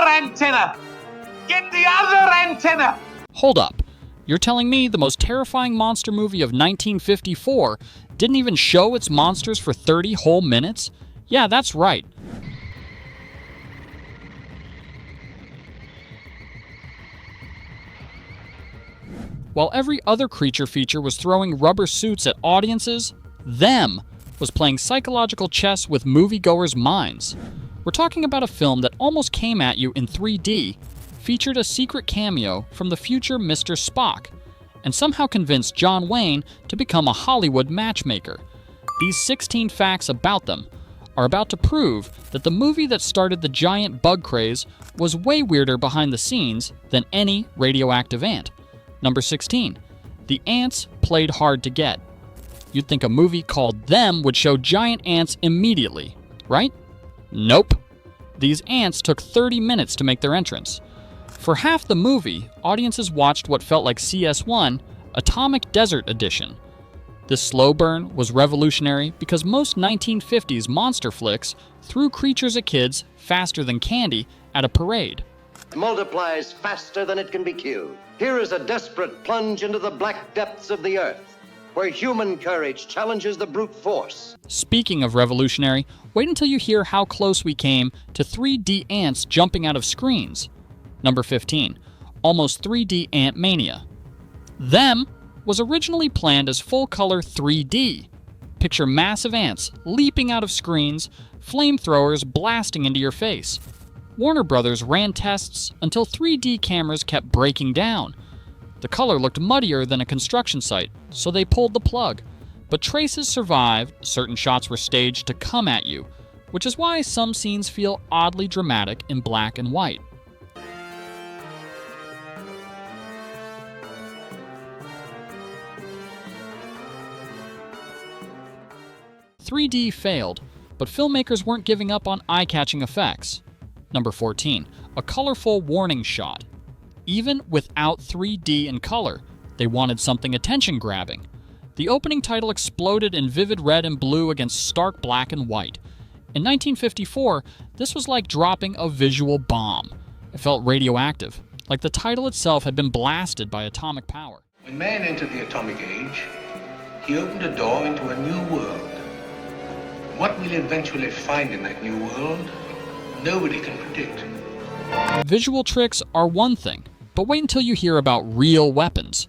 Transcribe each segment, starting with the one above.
other antenna! Get the other antenna! Hold up. You're telling me the most terrifying monster movie of 1954 didn't even show its monsters for 30 whole minutes? Yeah, that's right. While every other creature feature was throwing rubber suits at audiences, Them was playing psychological chess with moviegoers' minds. We're talking about a film that almost came at you in 3D, featured a secret cameo from the future Mr. Spock, and somehow convinced John Wayne to become a Hollywood matchmaker. These 16 facts about them are about to prove that the movie that started the giant bug craze was way weirder behind the scenes than any radioactive ant. Number 16. The ants played hard to get. You'd think a movie called Them would show giant ants immediately, right? Nope. These ants took 30 minutes to make their entrance. For half the movie, audiences watched what felt like CS1, Atomic Desert Edition. This slow burn was revolutionary because most 1950s monster flicks threw creatures at kids faster than candy at a parade. It multiplies faster than it can be killed. Here is a desperate plunge into the black depths of the earth, where human courage challenges the brute force. Speaking of revolutionary, wait until you hear how close we came to 3D ants jumping out of screens. Number 15. Almost 3D Ant Mania. Them was originally planned as full-color 3D. Picture massive ants leaping out of screens, flamethrowers blasting into your face. Warner Brothers ran tests until 3D cameras kept breaking down. The color looked muddier than a construction site, so they pulled the plug. But traces survived, certain shots were staged to come at you, which is why some scenes feel oddly dramatic in black and white. "3D failed, but filmmakers weren't giving up on eye-catching effects." Number 14. A colorful warning shot. Even without 3D in color, they wanted something attention-grabbing. The opening title exploded in vivid red and blue against stark black and white. In 1954, this was like dropping a visual bomb. It felt radioactive, like the title itself had been blasted by atomic power. When man entered the atomic age, he opened a door into a new world. What we'll eventually find in that new world, nobody can predict. Visual tricks are one thing, but wait until you hear about real weapons.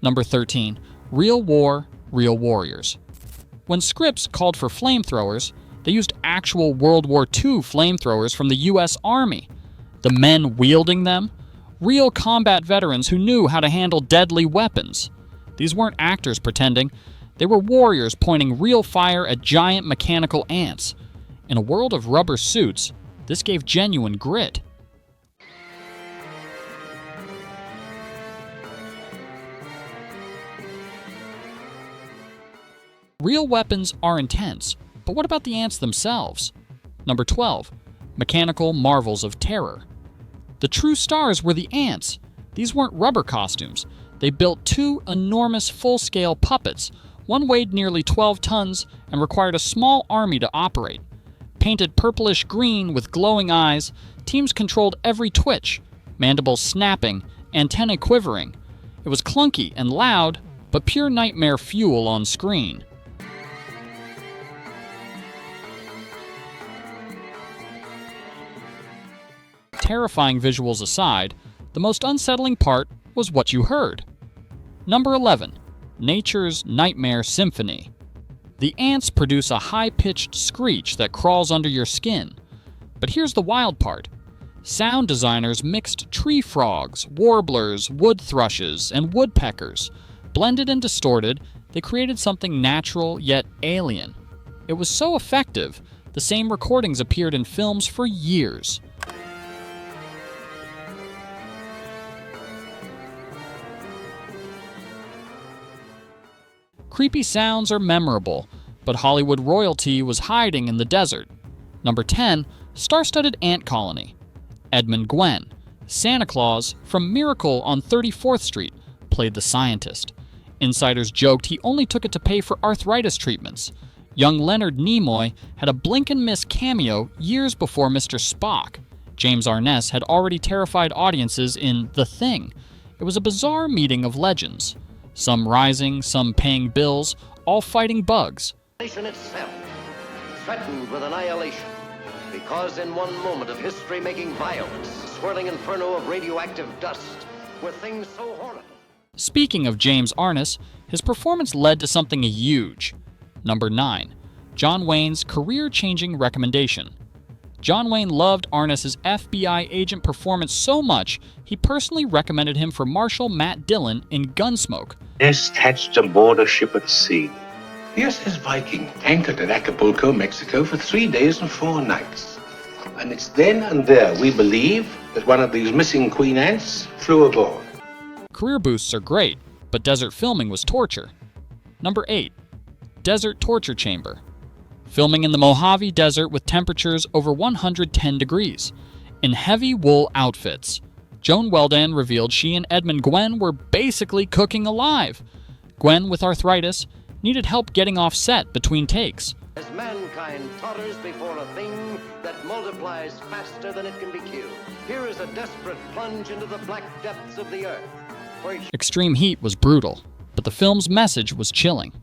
Number 13. Real war, real warriors. When scripts called for flamethrowers, they used actual World War II flamethrowers from the U.S. Army. The men wielding them? Real combat veterans who knew how to handle deadly weapons. These weren't actors pretending. They were warriors pointing real fire at giant mechanical ants. In a world of rubber suits, this gave genuine grit. Real weapons are intense, but what about the ants themselves? Number 12. Mechanical marvels of terror. The true stars were the ants. These weren't rubber costumes. They built two enormous full-scale puppets. One weighed nearly 12 tons and required a small army to operate. Painted purplish green with glowing eyes, teams controlled every twitch, mandibles snapping, antennae quivering. It was clunky and loud, but pure nightmare fuel on screen. Terrifying visuals aside, the most unsettling part was what you heard. Number 11. Nature's Nightmare Symphony. The ants produce a high-pitched screech that crawls under your skin. But here's the wild part. Sound designers mixed tree frogs, warblers, wood thrushes, and woodpeckers. Blended and distorted, they created something natural yet alien. It was so effective, the same recordings appeared in films for years. Creepy sounds are memorable, but Hollywood royalty was hiding in the desert. Number 10. Star-studded ant colony. Edmund Gwenn, Santa Claus from Miracle on 34th Street, played the scientist. Insiders joked he only took it to pay for arthritis treatments. Young Leonard Nimoy had a blink-and-miss cameo years before Mr. Spock. James Arness had already terrified audiences in The Thing. It was a bizarre meeting of legends. Some rising, some paying bills, all fighting bugs. Nation itself, threatened with annihilation, because in one moment of history-making violence, swirling inferno of radioactive dust, were things so horrible. Speaking of James Arness, his performance led to something huge. Number 9. John Wayne's career-changing recommendation. John Wayne loved Arness's FBI agent performance so much, he personally recommended him for Marshal Matt Dillon in Gunsmoke. Nest hatched aboard a ship at sea. The SS Viking anchored at Acapulco, Mexico for 3 days and 4 nights. And it's then and there, we believe, that one of these missing queen ants flew aboard. Career boosts are great, but desert filming was torture. Number 8. Desert Torture Chamber. Filming in the Mojave Desert with temperatures over 110 degrees. In heavy wool outfits. Joan Weldan revealed she and Edmund Gwenn were basically cooking alive. Gwenn, with arthritis, needed help getting off set between takes. As mankind totters before a thing that multiplies faster than it can be killed, here is a desperate plunge into the black depths of the earth, where Extreme heat was brutal, but the film's message was chilling.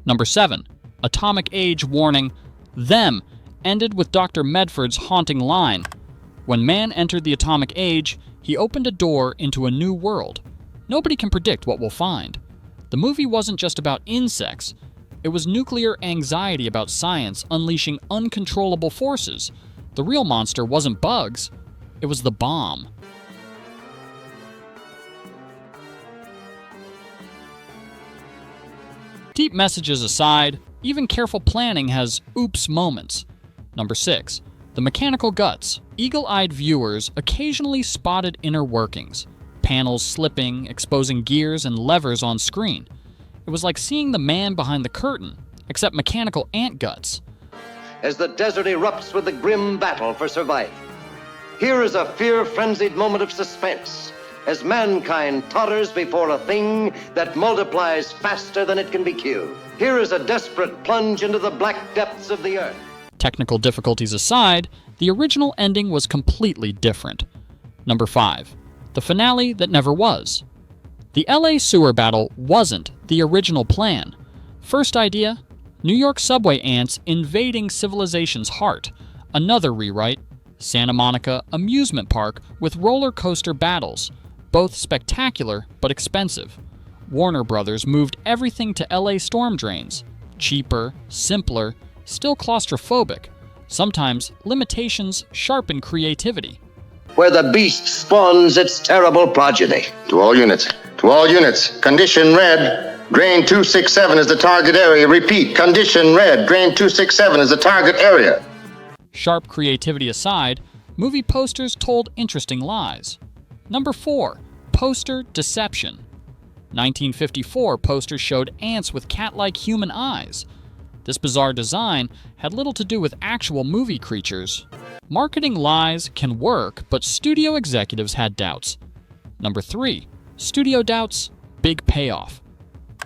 Number 7. Atomic Age warning. Them ended with Dr. Medford's haunting line. When man entered the atomic age, he opened a door into a new world. Nobody can predict what we'll find. The movie wasn't just about insects. It was nuclear anxiety about science unleashing uncontrollable forces. The real monster wasn't bugs. It was the bomb. Deep messages aside, even careful planning has oops moments. Number 6. The Mechanical Guts. Eagle-eyed viewers occasionally spotted inner workings. Panels slipping, exposing gears and levers on screen. It was like seeing the man behind the curtain, except mechanical ant guts. as the desert erupts with the grim battle for survival. Here is a fear-frenzied moment of suspense as mankind totters before a thing that multiplies faster than it can be killed. Here is a desperate plunge into the black depths of the earth. Technical difficulties aside, the original ending was completely different. Number 5. The finale that never was. The LA sewer battle wasn't the original plan. First idea, New York subway ants invading civilization's heart. Another rewrite, Santa Monica amusement park with roller coaster battles. Both spectacular but expensive. Warner Brothers moved everything to LA storm drains. Cheaper, simpler, still claustrophobic. Sometimes limitations sharpen creativity. Where the beast spawns its terrible progeny. To all units, condition red. Drain 267 is the target area. Repeat, condition red. Drain 267 is the target area. Sharp creativity aside, movie posters told interesting lies. Number 4. Poster deception. 1954 posters showed ants with cat-like human eyes. This bizarre design had little to do with actual movie creatures. Marketing lies can work, but studio executives had doubts. Number 3. Studio doubts, big payoff.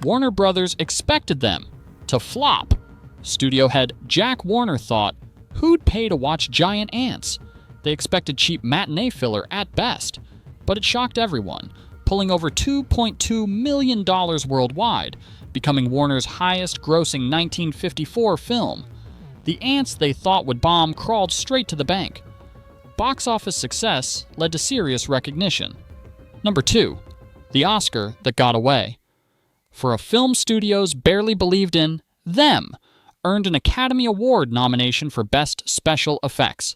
Warner Brothers expected them to flop. Studio head Jack Warner thought, who'd pay to watch giant ants? They expected cheap matinee filler at best. But it shocked everyone, pulling over $2.2 million worldwide, becoming Warner's highest-grossing 1954 film. The ants they thought would bomb crawled straight to the bank. Box office success led to serious recognition. Number 2. The Oscar that got away. For a film studios barely believed in, Them earned an Academy Award nomination for Best Special Effects.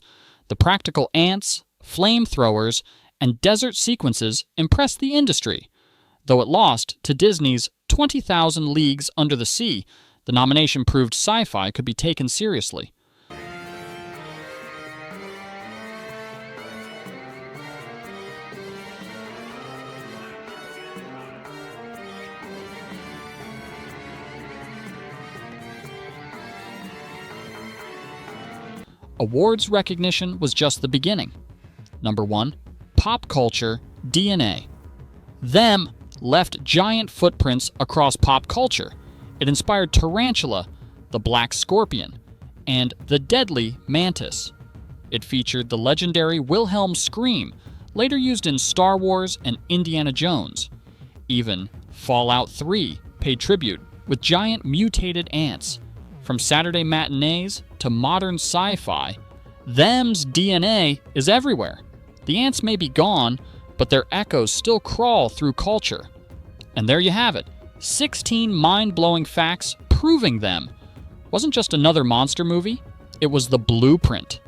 The practical ants, flamethrowers, and desert sequences impressed the industry. Though it lost to Disney's 20,000 Leagues Under the Sea, the nomination proved sci-fi could be taken seriously. Awards recognition was just the beginning. Number 1. Pop culture DNA. Them left giant footprints across pop culture. It inspired Tarantula, the Black Scorpion, and the Deadly Mantis. It featured the legendary Wilhelm scream, later used in Star Wars and Indiana Jones. Even Fallout 3 paid tribute with giant mutated ants. From Saturday matinees to modern sci-fi, them's DNA is everywhere. The ants may be gone, but their echoes still crawl through culture. And there you have it, 16 mind-blowing facts proving them. Wasn't just another monster movie, it was the blueprint.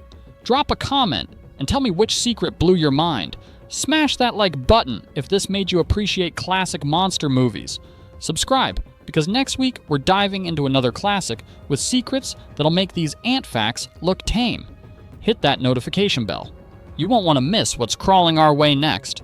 Drop a comment and tell me which secret blew your mind. Smash that like button if this made you appreciate classic monster movies. Subscribe, because next week we're diving into another classic with secrets that'll make these ant facts look tame. Hit that notification bell. You won't want to miss what's crawling our way next.